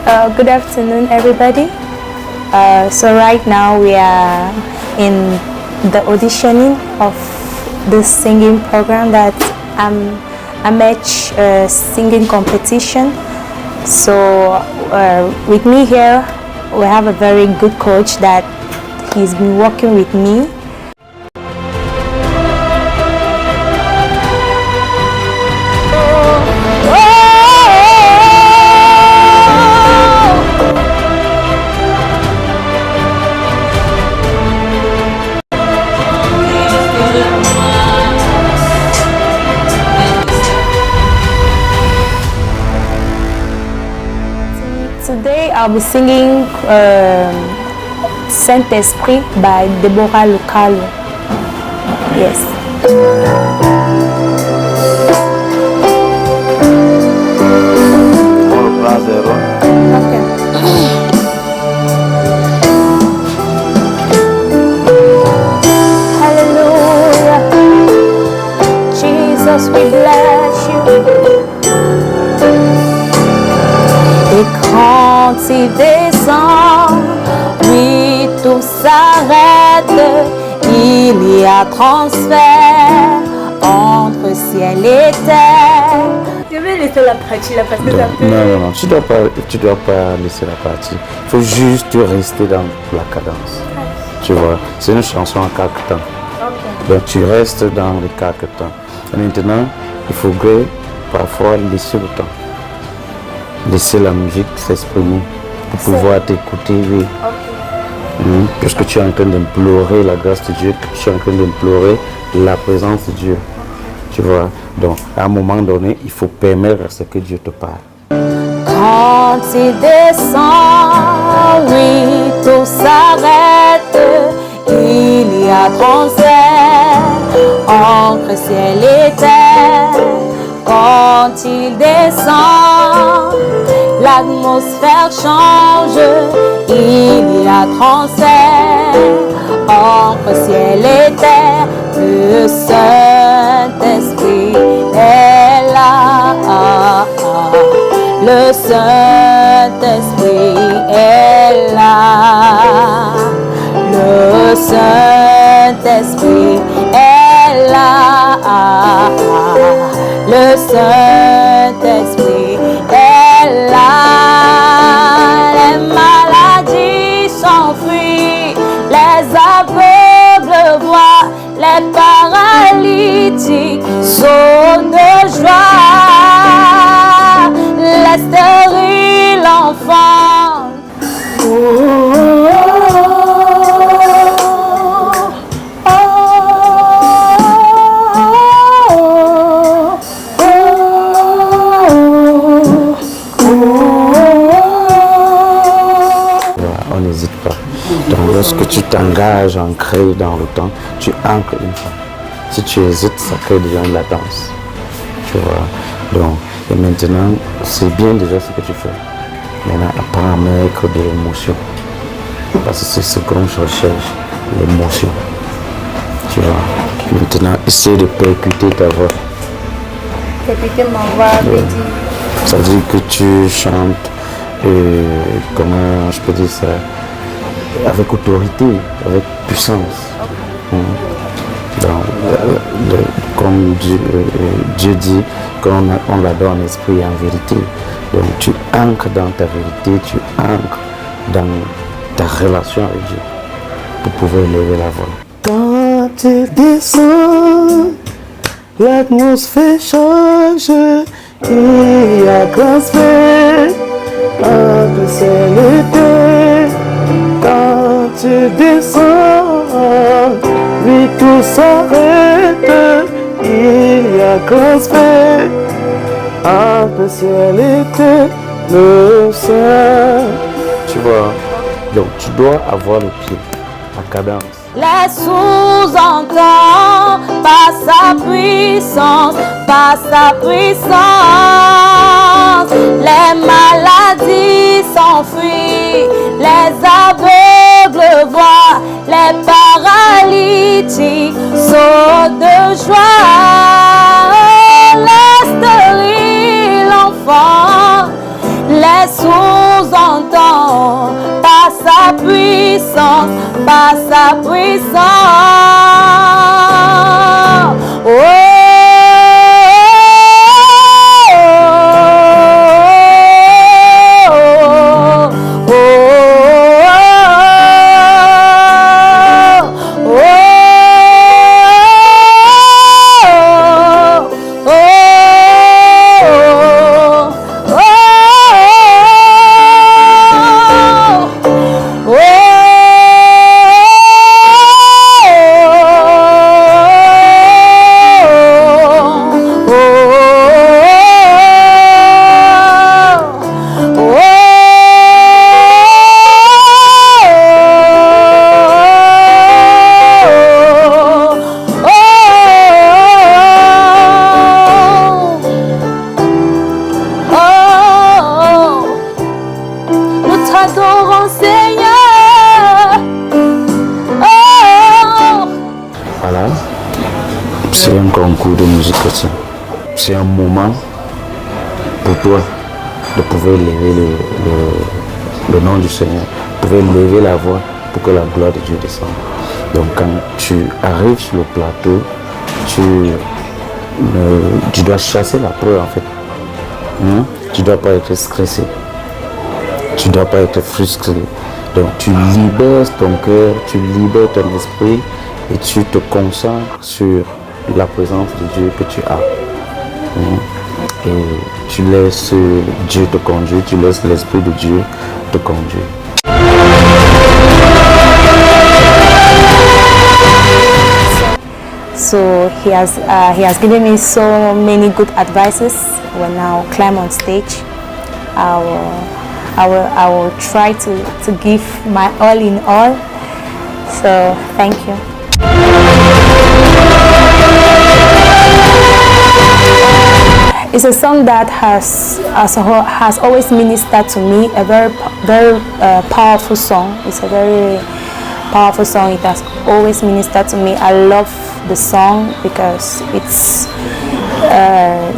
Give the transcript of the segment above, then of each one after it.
Good afternoon, everybody. So right now we are in the auditioning of the singing program that AMECH singing competition. So with me here, we have a very good coach that he's been working with me. Today I'll be singing Saint-Esprit by Deborah Lukalu. Yes. Okay. Hallelujah. Jesus, we bless you. Et quand il descend, oui, tout s'arrête. Il y a transfert entre ciel et terre. Je vais laisser la partie là parce que ça peut... Non, tu dois pas laisser la partie. Il faut juste rester dans la cadence. Tu vois, c'est une chanson en 4 temps. Okay. Donc tu restes dans les 4 temps. Et maintenant, il faudrait parfois laisser le temps. Laisser la musique s'exprimer pour pouvoir t'écouter. Oui. Okay. Puisque tu es en train d'implorer la grâce de Dieu, tu es en train d'implorer la présence de Dieu. Tu vois, donc à un moment donné, il faut permettre à ce que Dieu te parle. Quand il descend, oui, tout s'arrête. Il y a transfert entre ciel et terre. Quand il descend, l'atmosphère change. Il y a transfert entre ciel et terre. Le Saint-Esprit est là. Le Saint-Esprit est là. Le Saint-Esprit est là. Le Saint-Esprit est là. Les maladies s'enfuient, les aveugles voient, les paralytiques sautent de joie, les stériles enfants. On n'hésite pas. Donc lorsque tu t'engages à ancrer dans le temps, tu ancres une fois. Si tu hésites, ça crée déjà une latence. Tu vois. Donc, et maintenant, c'est bien déjà ce que tu fais. Maintenant, apprends à mettre de l'émotion. Parce que c'est ce qu'on cherche, l'émotion. Tu vois. Maintenant, essaie de percuter ta voix. Percuter ma voix, Oui. Ça veut dire que tu chantes, comment je peux dire ça, avec autorité, avec puissance. Donc, comme Dieu dit qu'on l'adore en esprit et en vérité. Donc tu ancres dans ta vérité, tu ancres dans ta relation avec Dieu pour pouvoir élever la voix. Quand tu descends, l'atmosphère change, il y a transfert entre ciel et terre. Quand tu descends, oui, tout s'arrête, il y a transfert entre ciel et terre, le sein. Tu vois, donc tu dois avoir le pied à cadence. Les sous-entend par sa puissance, par sa puissance. Les maladies s'enfuient, les aveugles voient, les paralytiques sautent de joie. Les stériles enfants, les sous-entend puissance, par sa puissance. C'est un concours de musique chrétienne. C'est un moment pour toi de pouvoir lever le nom du Seigneur, de pouvoir lever la voix pour que la gloire de Dieu descende. Donc quand tu arrives sur le plateau, tu dois chasser la peur en fait. Tu ne dois pas être stressé, tu ne dois pas être frustré. Donc tu libères ton cœur, tu libères ton esprit et tu te concentres sur la présence de Dieu que tu as. Et tu laisses Dieu te conduire, tu laisses l'Esprit de Dieu te conduire. So he has given me so many good advices. When I climb on stage, I will try to give my all in all. So thank you. It's a song that has always ministered to me. A very powerful song. It's a very powerful song. It has always ministered to me. I love the song because it's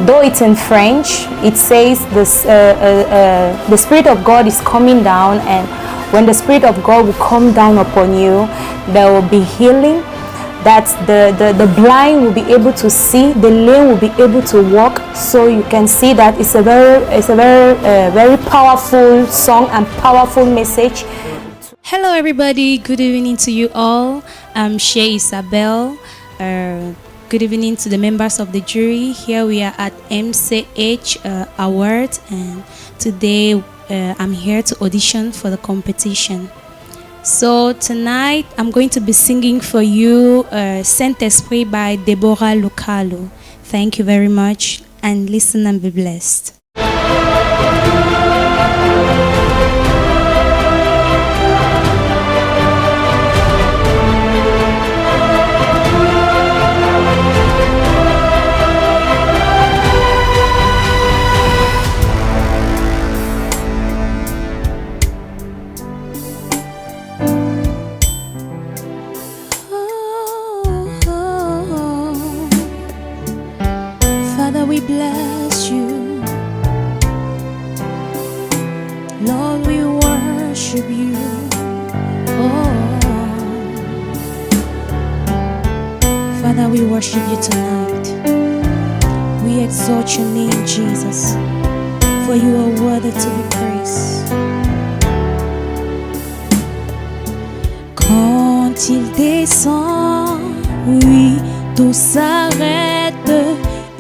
though it's in French, it says this, the Spirit of God is coming down, and when the Spirit of God will come down upon you, there will be healing. That the blind will be able to see, the lame will be able to walk. So you can see that it's a very powerful song and powerful message. Hello everybody, good evening to you all. I'm Shea Isabel. Good evening to the members of the jury. Here we are at MCH Awards, and today I'm here to audition for the competition. So tonight I'm going to be singing for you Saint-Esprit by Deborah Lucalo. Thank you very much, and listen and be blessed. We bless you, Lord, we worship you. Oh, Father, we worship you tonight. We exalt your name, Jesus, for you are worthy to be praised. Quand il descend, oui, tout s'arrête.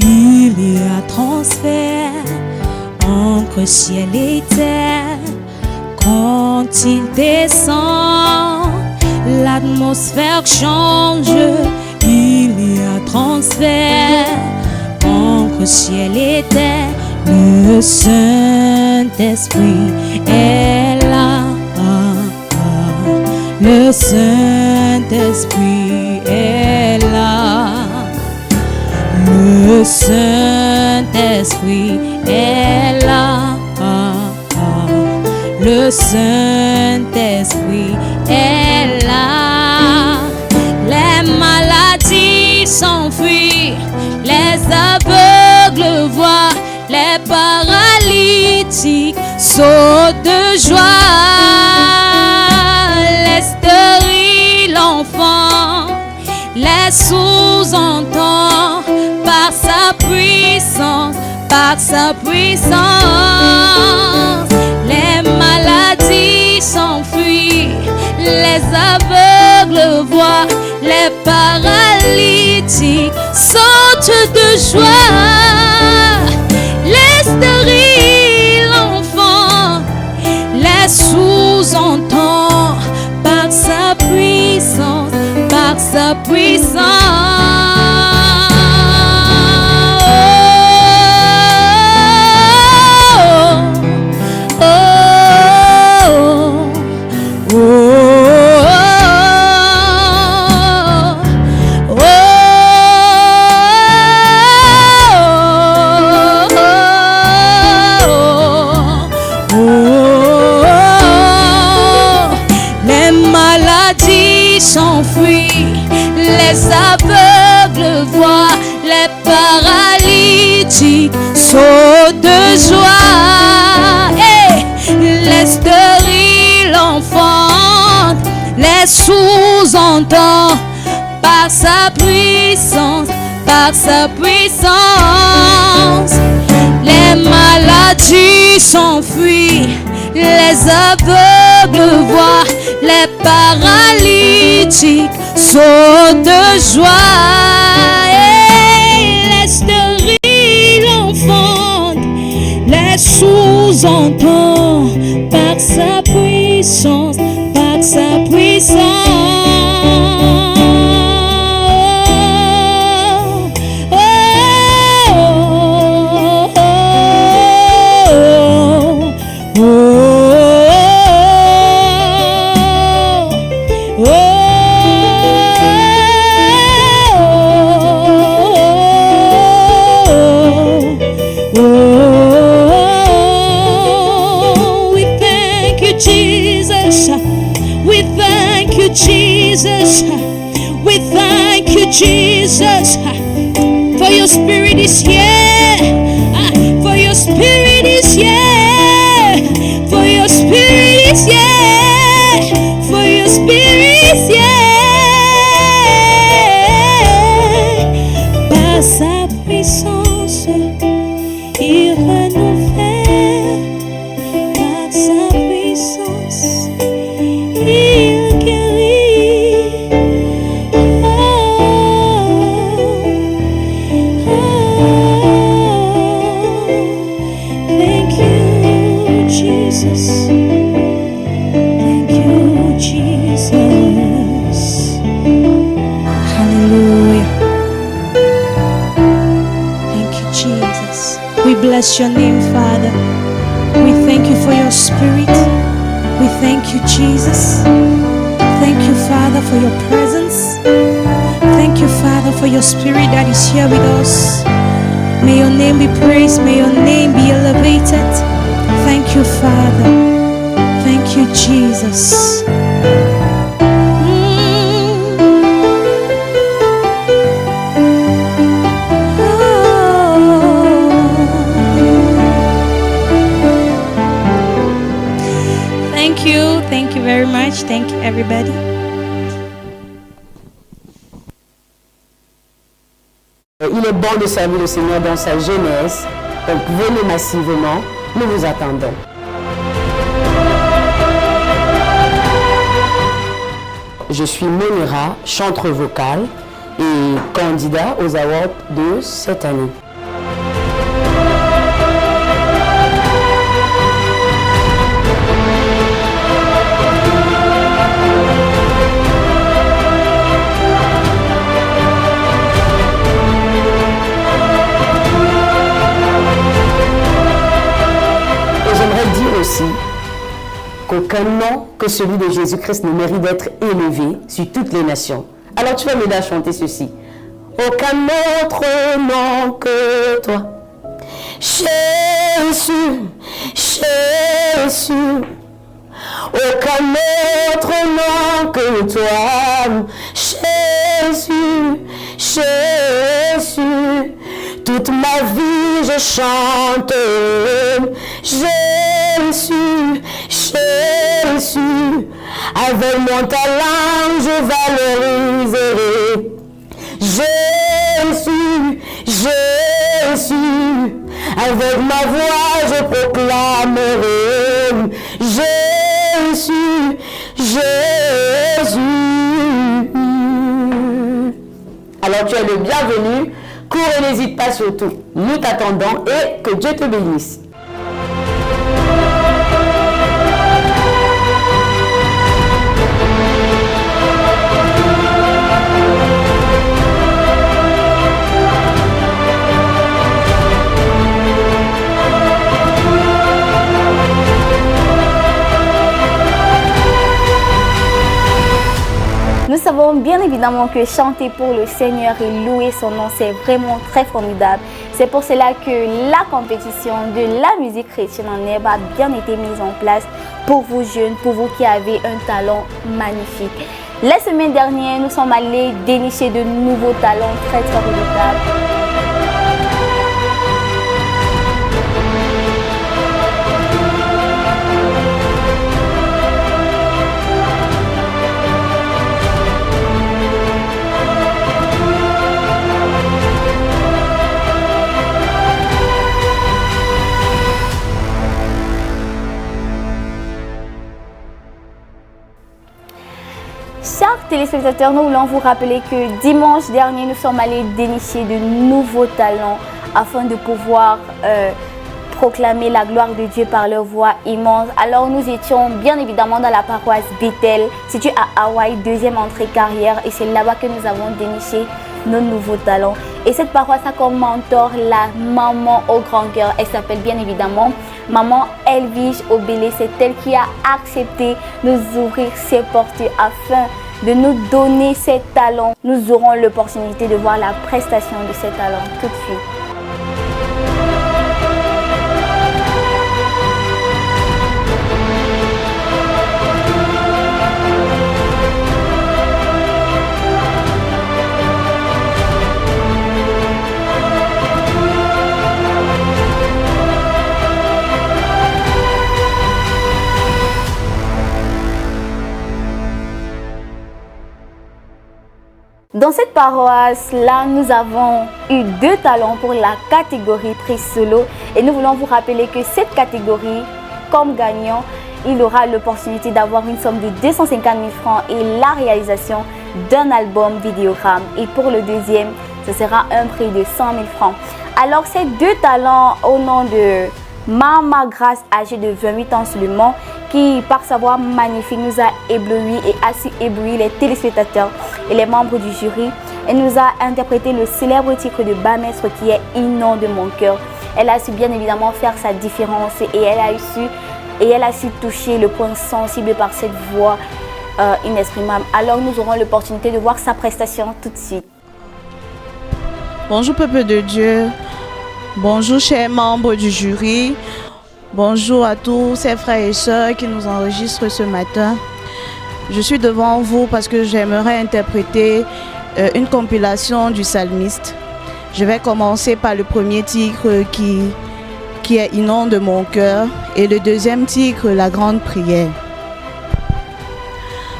Il y a transfert entre ciel et terre. Quand il descend, l'atmosphère change. Il y a transfert entre ciel et terre. Le Saint-Esprit est là. Le Saint-Esprit est là. Le Saint-Esprit est là. Le Saint-Esprit est là. Les maladies s'enfuient, les aveugles voient, les paralytiques sautent de joie. Laisse de sous-entend par sa puissance, par sa puissance. Les maladies s'enfuient, les aveugles voient, les paralytiques sautent de joie, les stériles enfants les sous-entend par sa puissance, par sa puissance. S'enfuient, les aveugles voient, les paralytiques sautent de joie, et les stériles enfantent, les sous-entend par sa puissance, par sa puissance. Les maladies s'enfuient, les aveugles voient, les paralytiques sautent de joie, et les stériles enfantent, les sous-entend par sa puissance, par sa puissance. Jesus, we thank you, Jesus, for your spirit is here, for your spirit is here, for your spirit is here, for your spirit is here. Par sa puissance, il renouvelle, par sa puissance, il guérit. Thank you, Jesus. Hallelujah. Thank you, Jesus. We bless your name, Father. We thank you for your spirit. We thank you, Jesus. Thank you, Father, for your presence. Thank you, Father, for your spirit that is here with us. May your name be praised. May your name be elevated. Thank you, Father. Thank you, Jesus. Thank you very much. Thank you, everybody. Il est bon de servir le Seigneur dans sa jeunesse. Donc venez massivement, nous vous attendons. Je suis Monera, chanteur vocal et candidat aux awards de cette année. Qu'aucun nom que celui de Jésus-Christ ne mérite d'être élevé sur toutes les nations. Alors tu vas m'aider à chanter ceci. Aucun autre nom que toi. Jésus, Jésus. Aucun autre nom que toi. Jésus, Jésus. Toute ma vie je chante. Jésus, Jésus, avec mon talent je valoriserai Avec ma voix, je proclamerai Jésus, Jésus. Alors tu es le bienvenu. Cours et n'hésite pas surtout. Nous t'attendons et que Dieu te bénisse. Nous savons bien évidemment que chanter pour le Seigneur et louer son nom, c'est vraiment très formidable. C'est pour cela que la compétition de la musique chrétienne en herbe a bien été mise en place pour vous jeunes, pour vous qui avez un talent magnifique. La semaine dernière, nous sommes allés dénicher de nouveaux talents très redoutables. Chers téléspectateurs, nous voulons vous rappeler que dimanche dernier, nous sommes allés dénicher de nouveaux talents afin de pouvoir proclamer la gloire de Dieu par leur voix immense. Alors nous étions bien évidemment dans la paroisse Bethel, située à Hawaï, deuxième entrée carrière, et c'est là-bas que nous avons déniché nos nouveaux talents. Et cette paroisse a comme mentor la maman au grand cœur. Elle s'appelle bien évidemment Maman Elvige Obélé. C'est elle qui a accepté de nous ouvrir ses portes afin de nous donner ses talents. Nous aurons l'opportunité de voir la prestation de ces talents tout de suite. Dans cette paroisse-là, nous avons eu 2 talents pour la catégorie prix solo. Et nous voulons vous rappeler que cette catégorie, comme gagnant, il aura l'opportunité d'avoir une somme de 250 000 francs et la réalisation d'un album vidéogramme. Et pour le deuxième, ce sera un prix de 100 000 francs. Alors ces 2 talents au nom de Mama Grace, âgée de 28 ans seulement, qui par sa voix magnifique nous a ébloui et a su éblouir les téléspectateurs et les membres du jury. Elle nous a interprété le célèbre titre de Bamestre qui est Inonde de mon cœur. Elle a su bien évidemment faire sa différence et elle a su toucher le point sensible par cette voix inexprimable. Alors nous aurons l'opportunité de voir sa prestation tout de suite. Bonjour peuple de Dieu, bonjour chers membres du jury, bonjour à tous ces frères et sœurs qui nous enregistrent ce matin. Je suis devant vous parce que j'aimerais interpréter une compilation du psalmiste. Je vais commencer par le premier titre qui est Inonde de mon cœur et le deuxième titre, La grande prière.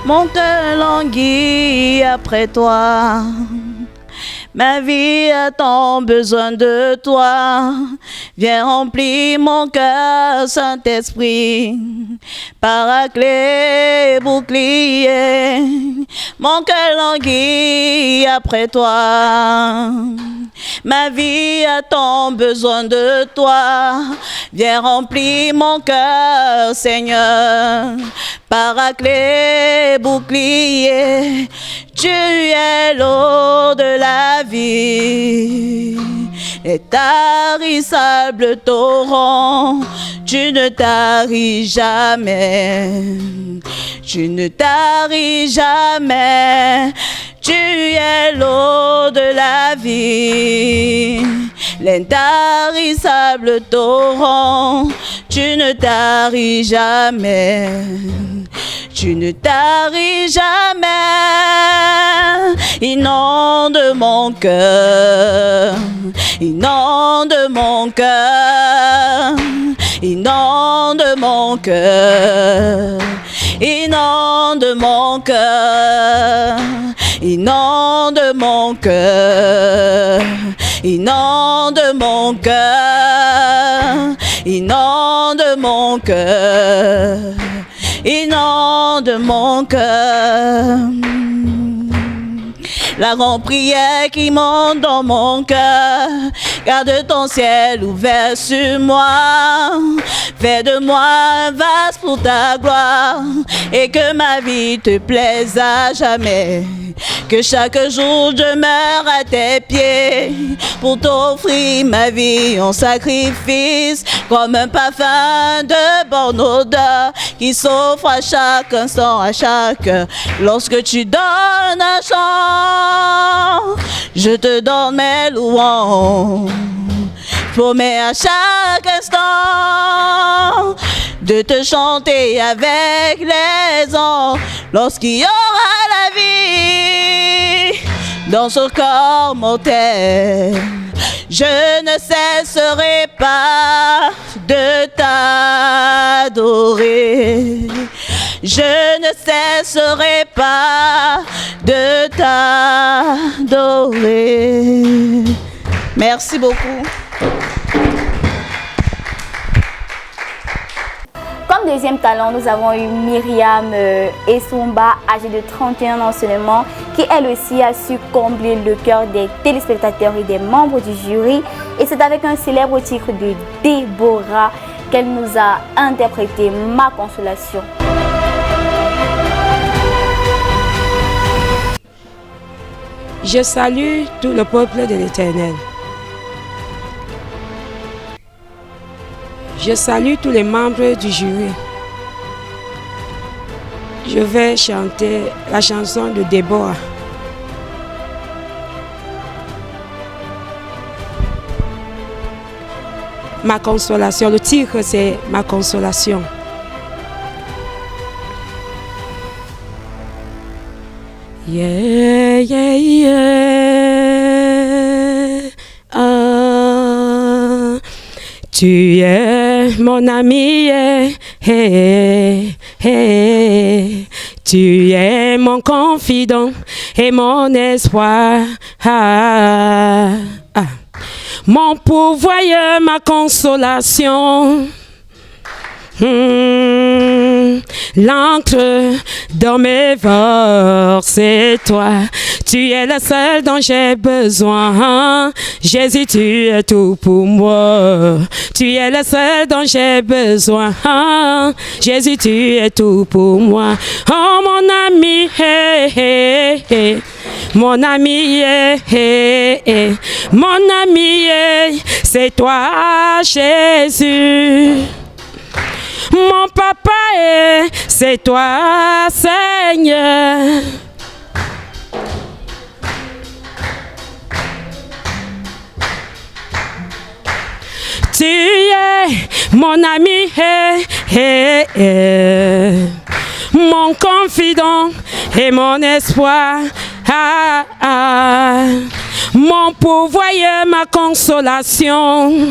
Mon cœur languit après toi. Ma vie a tant besoin de toi. Viens remplir mon cœur, Saint-Esprit. Paraclet, bouclier. Mon cœur languit après toi. Ma vie a tant besoin de toi. Viens remplir mon cœur, Seigneur. Paraclet, bouclier. Tu es l'eau de la vie, les tarissables torrents, tu ne taris jamais, tu ne taris jamais, tu es l'eau de la vie, l'intarissable torrent, tu ne taris jamais. Tu ne taris jamais, inonde mon cœur, inonde mon cœur, inonde mon cœur, inonde mon cœur, inonde mon cœur, inonde mon cœur. mon cœur, inonde mon cœur. La grande prière qui monte dans mon cœur, garde ton ciel ouvert sur moi. Fais de moi un vase pour ta gloire et que ma vie te plaise à jamais. Que chaque jour je demeure à tes pieds pour t'offrir ma vie en sacrifice, comme un parfum de bonne odeur qui s'offre à chaque instant, à chaque heure. Lorsque tu donnes un chant, je te donne mes louanges. Promets à chaque instant de te chanter avec les anges lorsqu'il y aura la vie dans ce corps mortel. Je ne cesserai pas de t'adorer. Je ne cesserai pas de t'adorer. Merci beaucoup. Comme deuxième talent, nous avons eu Myriam Essoumba, âgée de 31 ans seulement, qui elle aussi a su combler le cœur des téléspectateurs et des membres du jury. Et c'est avec un célèbre titre de Déborah qu'elle nous a interprété Ma Consolation. Je salue tout le peuple de l'Éternel. Je salue tous les membres du jury. Je vais chanter la chanson de Déborah. Ma consolation. Le titre, c'est Ma consolation. Yeah, yeah, yeah. Ah, tu es mon ami, hey, hey, hey. Tu es mon confident et mon espoir. Ah, ah. Mon pourvoyeur, ma consolation. L'encre dans mes forces, c'est toi. Tu es le seul dont j'ai besoin. Jésus, tu es tout pour moi. Tu es le seul dont j'ai besoin. Jésus, tu es tout pour moi. Oh mon ami, hey, hey, hey. Mon ami, hey, hey, hey. Mon ami, hey. C'est toi, Jésus. Mon papa, c'est toi, Seigneur. Tu es mon ami, mon confident et mon espoir. Ah, ah. Mon pourvoyeur, ma consolation.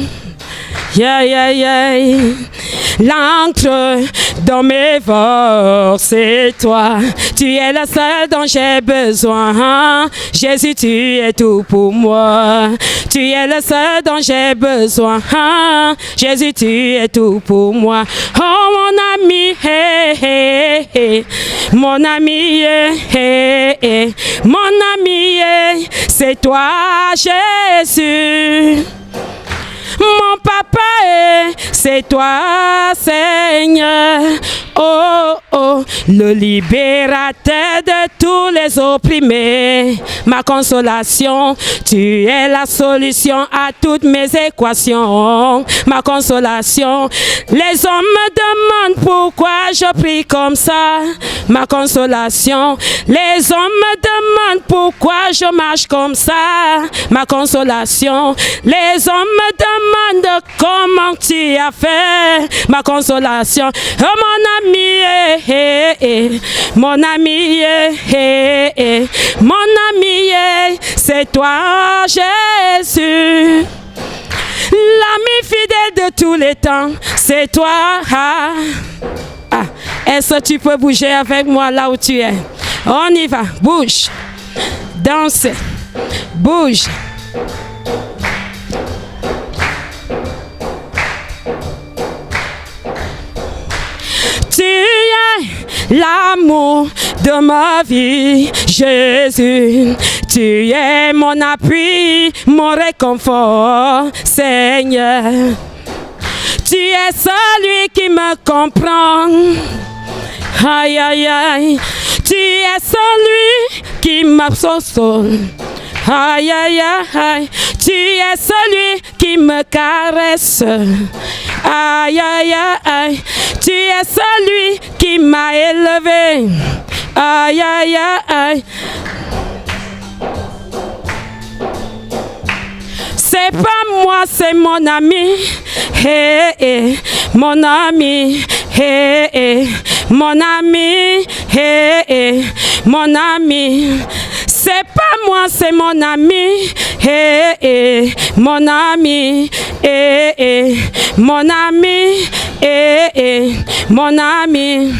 Yeah, yeah, yeah. L'encre dans mes forces, c'est toi. Tu es la seule dont j'ai besoin. Jésus, tu es tout pour moi. Tu es le seul dont j'ai besoin. Jésus, tu es tout pour moi. Oh mon ami, hey, hey, hey. Mon ami, hey, hey. Mon ami, hey. C'est toi, Jésus. Mon papa, c'est toi, Seigneur. Oh, oh, le libérateur de tous les opprimés. Ma consolation, tu es la solution à toutes mes équations. Ma consolation, les hommes me demandent pourquoi je prie comme ça. Ma consolation, les hommes me demandent pourquoi je marche comme ça. Ma consolation, les hommes me demandent comment tu as fait. Ma consolation, oh mon ami, mon ami, mon ami, c'est toi, Jésus. L'ami fidèle de tous les temps, c'est toi. Ah. Ah. Est-ce que tu peux bouger avec moi là où tu es? On y va, bouge, danse, bouge. Tu es l'amour de ma vie, Jésus. Tu es mon appui, mon réconfort, Seigneur. Tu es celui qui me comprend. Aïe, aïe, aïe. Tu es celui qui m'absorbe. Aïe, aïe, aïe. Tu es celui qui me caresse. Aïe, aïe, aïe. Tu es celui qui m'a élevé. Aïe, aïe, aïe. C'est pas moi, c'est mon ami. Hey, hey, mon ami. Hey, hey, mon ami. Hey, hey, mon ami. C'est pas moi, c'est mon ami. Hey, hey, mon ami. Hey, hey, mon ami. Hey, hey, mon ami.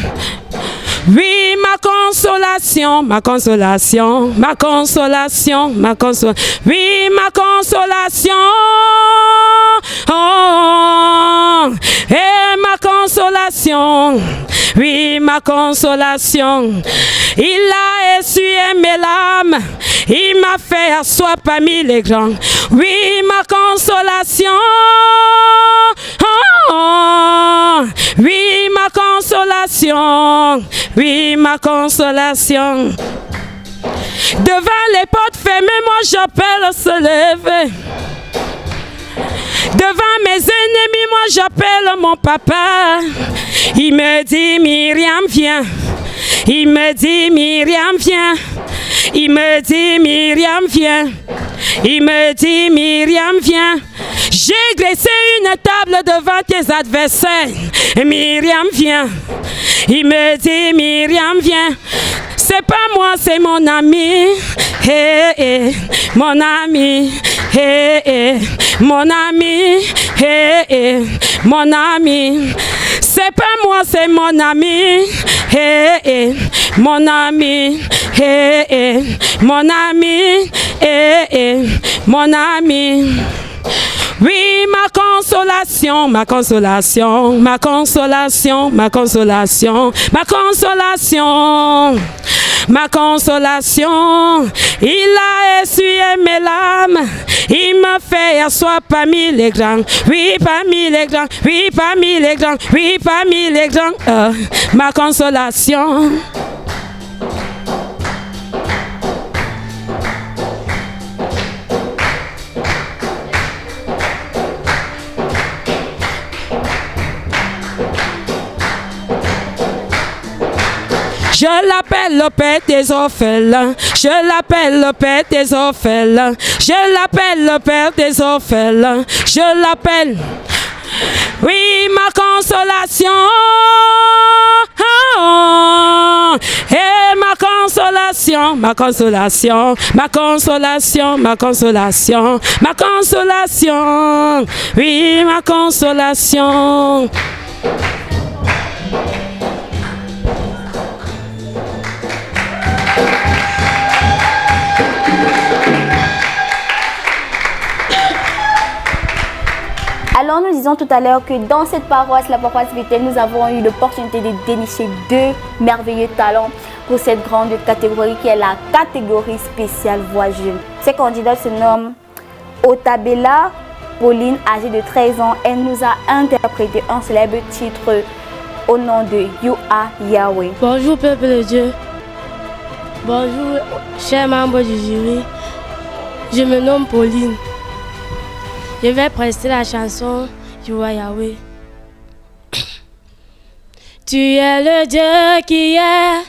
Oui, ma consolation, ma consolation, ma consolation, ma consolation. Oui, ma consolation. Oh, et ma consolation. Oui, ma consolation. Il a essuyé mes larmes. Il m'a fait asseoir parmi les grands. Oui, ma consolation. Oh, oui, ma consolation. Oui, ma consolation. Devant les portes fermées, moi j'appelle à se lever. Devant mes ennemis, moi j'appelle mon papa. Il me dit, Myriam, viens. Il me dit, Myriam, viens. Il me dit, Myriam, viens. Il me dit, Myriam, viens. J'ai dressé une table devant tes adversaires. Et Myriam, viens. Il me dit, Myriam, viens. C'est pas moi, c'est mon ami. Hey, hey, mon ami. Hey, hey, mon ami. Hey, hey, mon ami. C'est pas moi, c'est mon ami. Hey, hey, mon ami. Hey, hey, mon ami. Hey, hey, mon ami. Oui, ma consolation, ma consolation, ma consolation, ma consolation, ma consolation, ma consolation. Il a essuyé mes larmes, il m'a fait asseoir parmi les grands. Oui, parmi les grands, oui, parmi les grands, oui, parmi les grands. Ma consolation. Je l'appelle le Père des orphelins. Je l'appelle le Père des orphelins. Je l'appelle le Père des orphelins. Je l'appelle. Oui, ma consolation. Oh, et ma consolation, ma consolation, ma consolation, ma consolation, ma consolation. Oui, ma consolation. Alors nous disons tout à l'heure que dans cette paroisse, la paroisse Bethel, nous avons eu l'opportunité de dénicher deux merveilleux talents pour cette grande catégorie qui est la catégorie spéciale voix jeune. Ces candidats se nomment Otabella Pauline, âgée de 13 ans. Elle nous a interprété un célèbre titre au nom de You Are Yahweh. Bonjour peuple de Dieu. Bonjour chers membres du jury. Je me nomme Pauline. Je vais prester la chanson You Are Yahweh. Tu es le Dieu qui est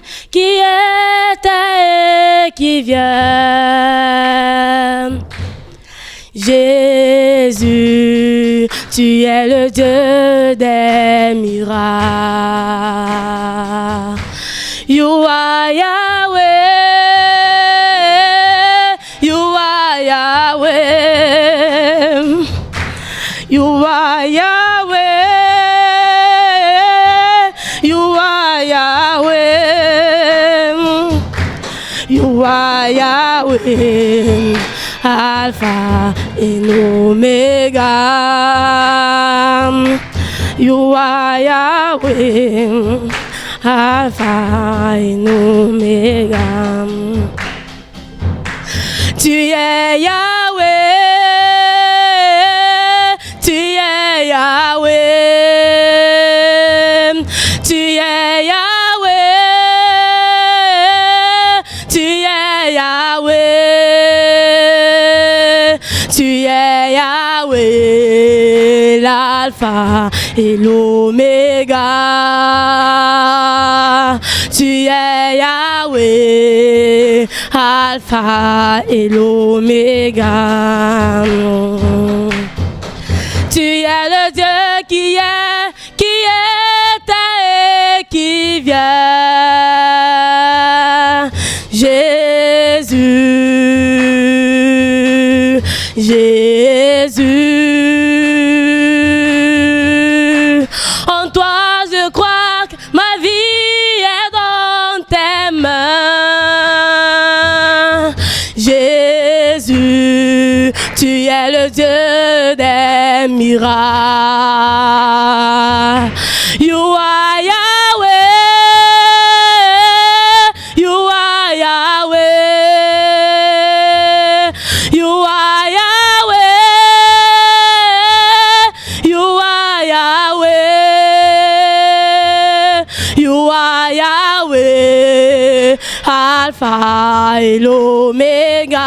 et qui vient. Jésus, tu es le Dieu des miracles. You are Yahweh, you are Yahweh, you are Yahweh, you are Yahweh, you are Yahweh, Alpha and Omega, you are Yahweh. Alpha et l'Oméga. Tu es Yahweh, tu es Yahweh, tu es Yahweh, tu es Yahweh, tu es Yahweh, l'Alpha et l'Oméga. Tu es Yahweh, Alpha et l'Oméga. Tu es le Dieu qui est et qui vient. Jésus, Jésus. En toi je crois que ma vie est dans tes mains. Jésus, tu es le Dieu des miracles. You are Yahweh, you are Yahweh, you are Yahweh, you are Yahweh, you are Yahweh, Alpha et l'Oméga.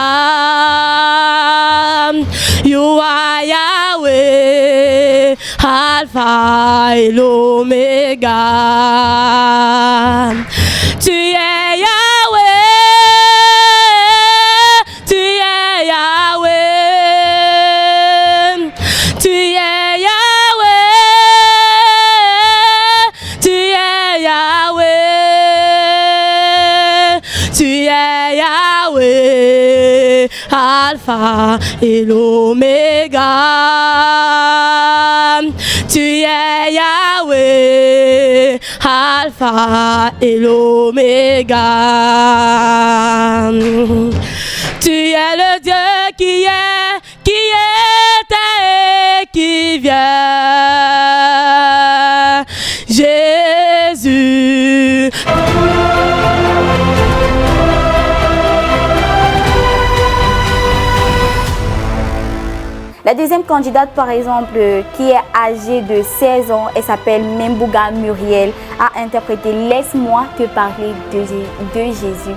You are Yahweh, Alpha et l'Oméga. Tu es Yahweh, tu es Yahweh, tu es Yahweh, tu es Yahweh, tu es Yahweh, Alpha et l'Oméga. Tu es Yahweh, Alpha et l'Oméga. Tu es le Dieu qui est et qui vient. Jésus. La deuxième candidate, par exemple, qui est âgée de 16 ans, elle s'appelle Membouga Muriel, a interprété « Laisse-moi te parler de Jésus ».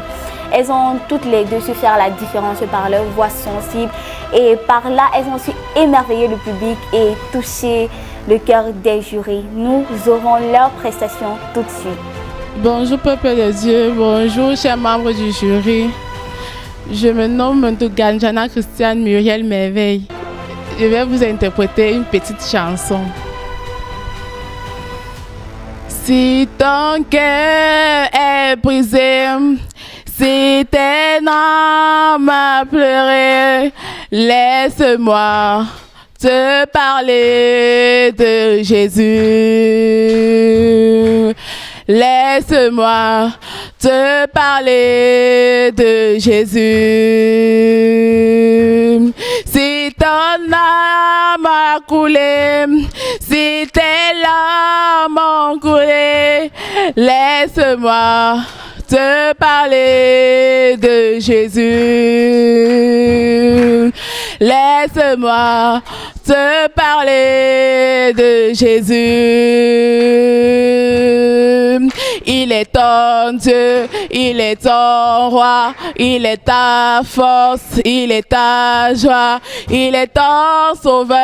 Elles ont toutes les deux su faire la différence par leur voix sensible et par là, elles ont su émerveiller le public et toucher le cœur des jurys. Nous aurons leur prestation tout de suite. Bonjour peuple de Dieu, bonjour chers membres du jury. Je me nomme Ganjana Christiane Muriel Merveille. Je vais vous interpréter une petite chanson. Si ton cœur est brisé, si tes âmes a pleuré, laisse-moi te parler de Jésus. Laisse-moi te parler de Jésus. Si ton âme a coulé, si tes larmes ont coulé, laisse-moi te parler de Jésus. Laisse-moi te parler de Jésus. Il est ton Dieu, il est ton roi, il est ta force, il est ta joie, il est ton sauveur,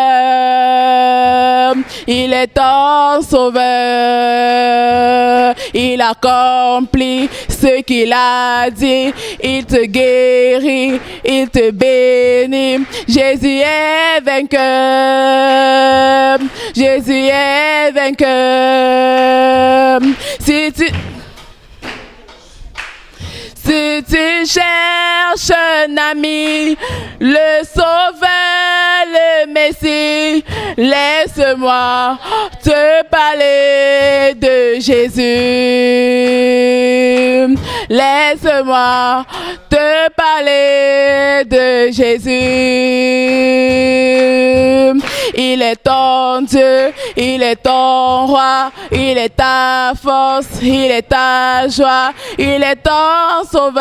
il est ton sauveur. Il accomplit ce qu'il a dit, il te guérit, il te bénit. Jésus est vainqueur, Jésus est vainqueur. Si tu cherches un ami, le sauveur, le Messie, laisse-moi te parler de Jésus. Laisse-moi te parler de Jésus. Il est ton Dieu, il est ton roi, il est ta force, il est ta joie, il est ton sauveur,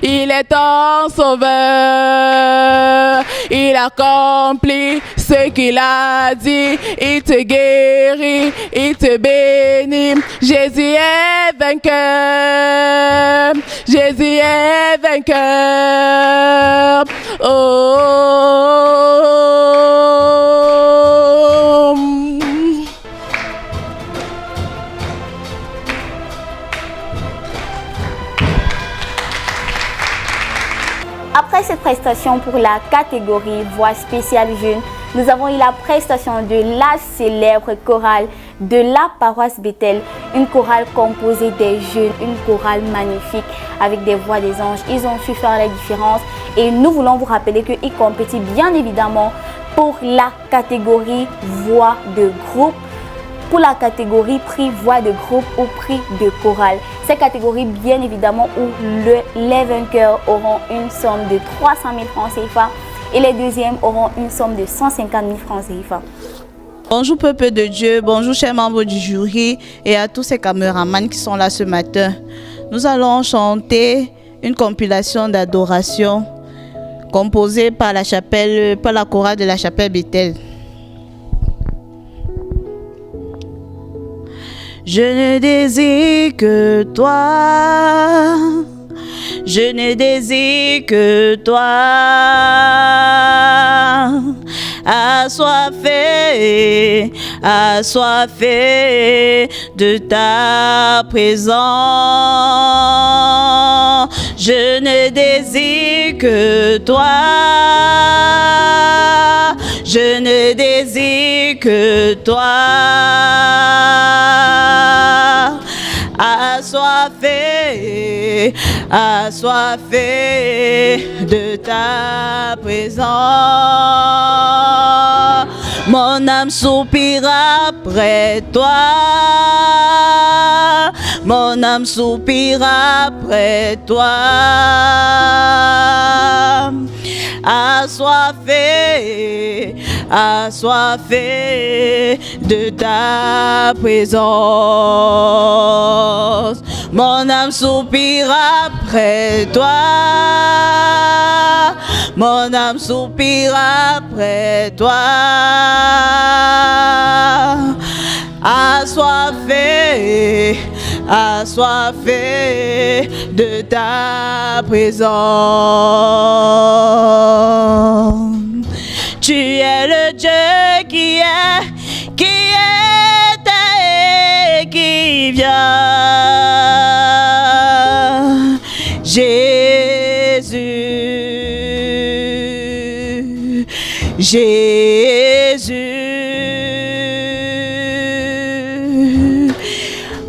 il est ton sauveur. Il accomplit ce qu'il a dit, il te guérit, il te bénit. Jésus est vainqueur, Jésus est vainqueur. Oh. Après cette prestation pour la catégorie voix spéciale jeune, nous avons eu la prestation de la célèbre chorale de la paroisse Bethel, une chorale composée des jeunes, une chorale magnifique avec des voix des anges. Ils ont su faire la différence et nous voulons vous rappeler qu'ils compétissent bien évidemment pour la catégorie voix de groupe, pour la catégorie prix voix de groupe ou prix de chorale. Ces catégories bien évidemment où les vainqueurs auront une somme de 300 000 francs CFA et les deuxièmes auront une somme de 150 000 francs CFA. Bonjour peuple de Dieu, bonjour chers membres du jury et à tous ces caméramans qui sont là ce matin. Nous allons chanter une compilation d'adoration composée par la chorale de la chapelle Bethel. Je ne désire que toi, je ne désire que toi, assoiffé, assoiffé de ta présence. Je ne désire que toi, je ne désire que toi, assoiffé, assoiffé de ta présence. Mon âme soupire après toi, mon âme soupire après toi, assoiffé, assoiffé de ta présence. Mon âme soupire après toi, mon âme soupire après toi, assoiffé, assoiffé de ta présence. Tu es le Dieu qui est et qui vient. Jésus, Jésus,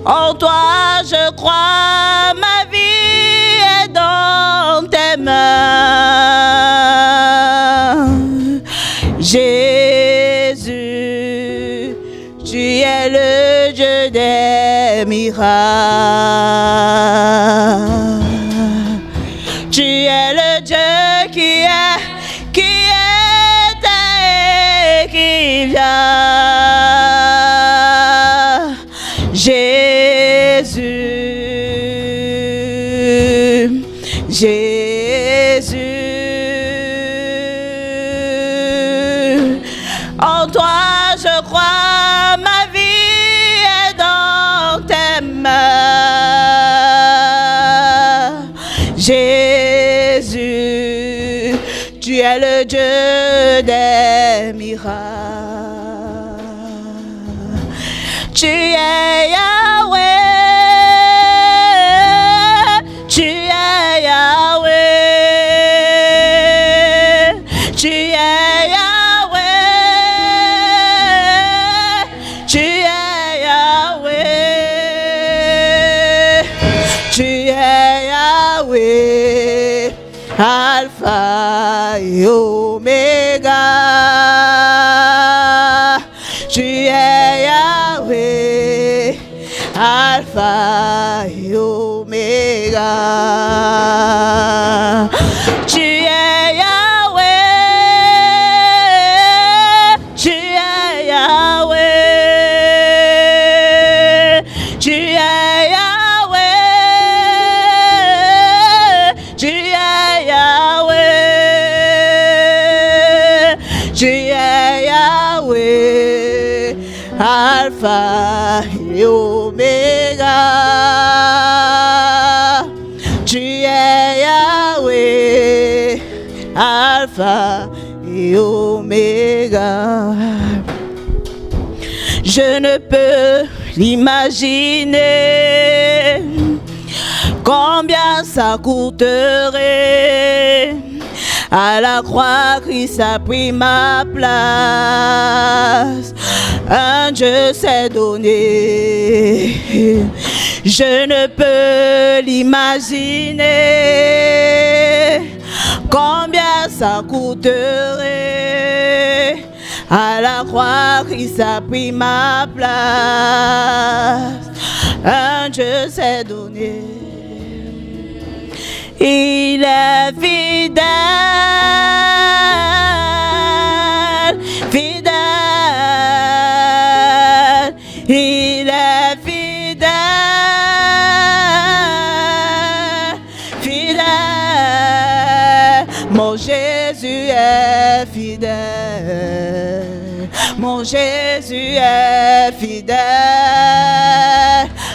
en toi je crois, ma vie est dans tes mains. Jésus, tu es le Dieu des miracles. Tu es le Dieu qui est et qui vient. Jésus, Jésus, en toi je crois, ma vie est dans tes mains. Jésus, tu es le Dieu des miracles. Tu es Yahweh, tu es Yahweh, tu es Yahweh, tu es Yahweh, tu es Yahweh, Alpha et Omega. Tu es Yahweh, Alpha et Omega. Tu es Yahweh, Alpha et Oméga. Tu es Yahweh, Alpha et Oméga. Je ne peux l'imaginer combien ça coûterait. À la croix, Christ a pris ma place. Un Dieu s'est donné. Je ne peux l'imaginer combien ça coûterait. À la croix, Christ a pris ma place. Un Dieu s'est donné. Il est fidèle, fidèle. Il est fidèle, fidèle. Mon Jésus est fidèle. Mon Jésus est fidèle.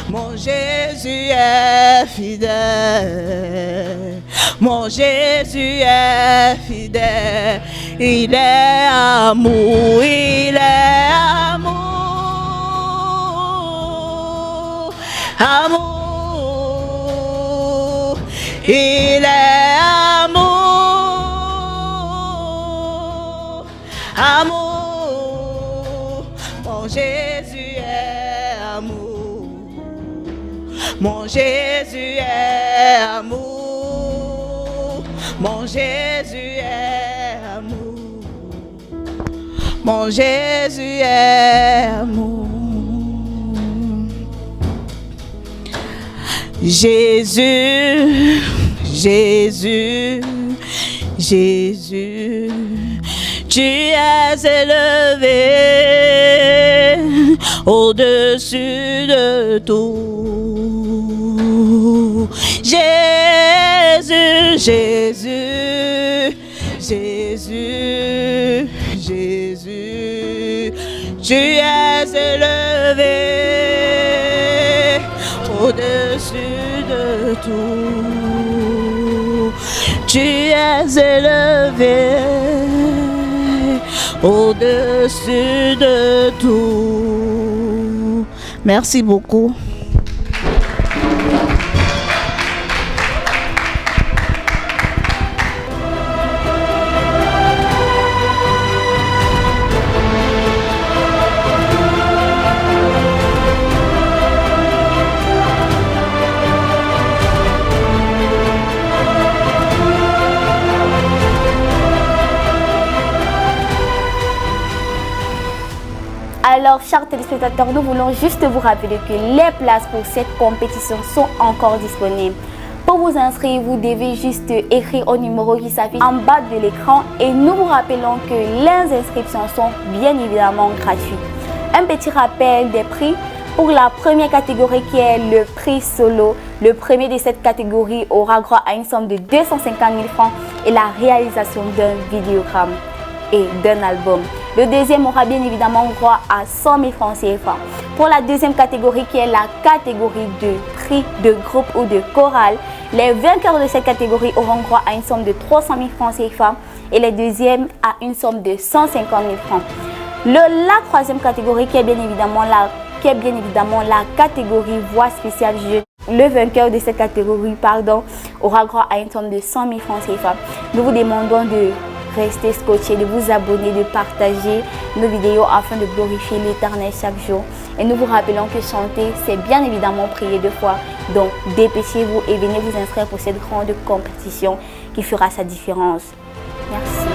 Mon Jésus est fidèle. Mon Jésus est fidèle. Il est amour, il est amour. Amour, il est amour. Amour, mon Jésus est amour. Mon Jésus est amour. Mon Jésus est amour. Mon Jésus est amour. Jésus, Jésus, Jésus, tu es élevé au-dessus de tout. Jésus, Jésus, Jésus, Jésus, tu es élevé au-dessus de tout. Tu es élevé au-dessus de tout. Merci beaucoup. Alors, chers téléspectateurs, nous voulons juste vous rappeler que les places pour cette compétition sont encore disponibles. Pour vous inscrire, vous devez juste écrire au numéro qui s'affiche en bas de l'écran et nous vous rappelons que les inscriptions sont bien évidemment gratuites. Un petit rappel des prix. Pour la première catégorie qui est le prix solo, le premier de cette catégorie aura droit à une somme de 250 000 francs et la réalisation d'un vidéogramme et d'un album. Le deuxième aura bien évidemment droit à 100 000 francs CFA. Pour la deuxième catégorie qui est la catégorie de prix de groupe ou de chorale, les vainqueurs de cette catégorie auront droit à une somme de 300 000 francs CFA et les deuxièmes à une somme de 150 000 francs. La troisième catégorie qui est bien évidemment la catégorie voix spéciale jeu. Le vainqueur de cette catégorie aura droit à une somme de 100 000 francs CFA. Nous vous demandons de rester scotché, de vous abonner, de partager nos vidéos afin de glorifier l'Éternel chaque jour. Et nous vous rappelons que chanter, c'est bien évidemment prier 2 fois. Donc dépêchez-vous et venez vous inscrire pour cette grande compétition qui fera sa différence. Merci.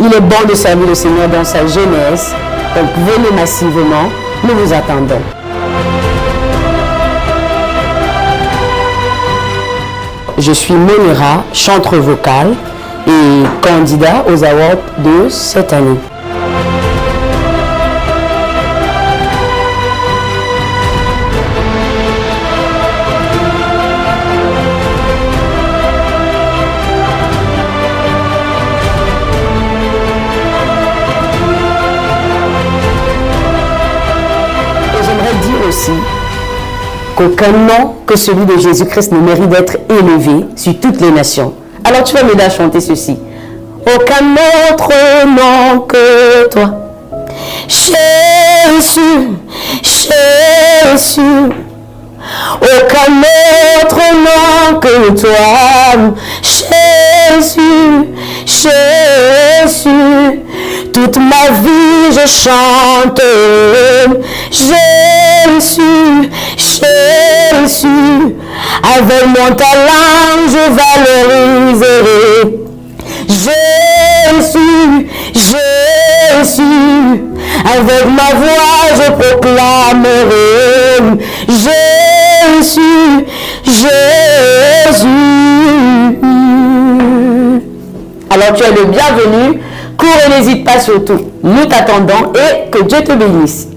Il est bon de servir le Seigneur dans sa jeunesse. Donc venez massivement, nous vous attendons. je suis Monira, chanteuse vocale et candidat aux awards de cette année. Qu'aucun nom que celui de Jésus-Christ ne mérite d'être élevé sur toutes les nations. Alors tu vas m'aider à chanter ceci. Aucun autre nom que toi. Jésus, Jésus. Aucun autre nom que toi. Jésus, Jésus. Toute ma vie je chante Jésus, Jésus. Avec mon talent je valoriserai Jésus, Jésus. Avec ma voix je proclamerai Jésus, Jésus. Alors tu es le bienvenu. Cours et n'hésite pas surtout. Nous t'attendons et que Dieu te bénisse.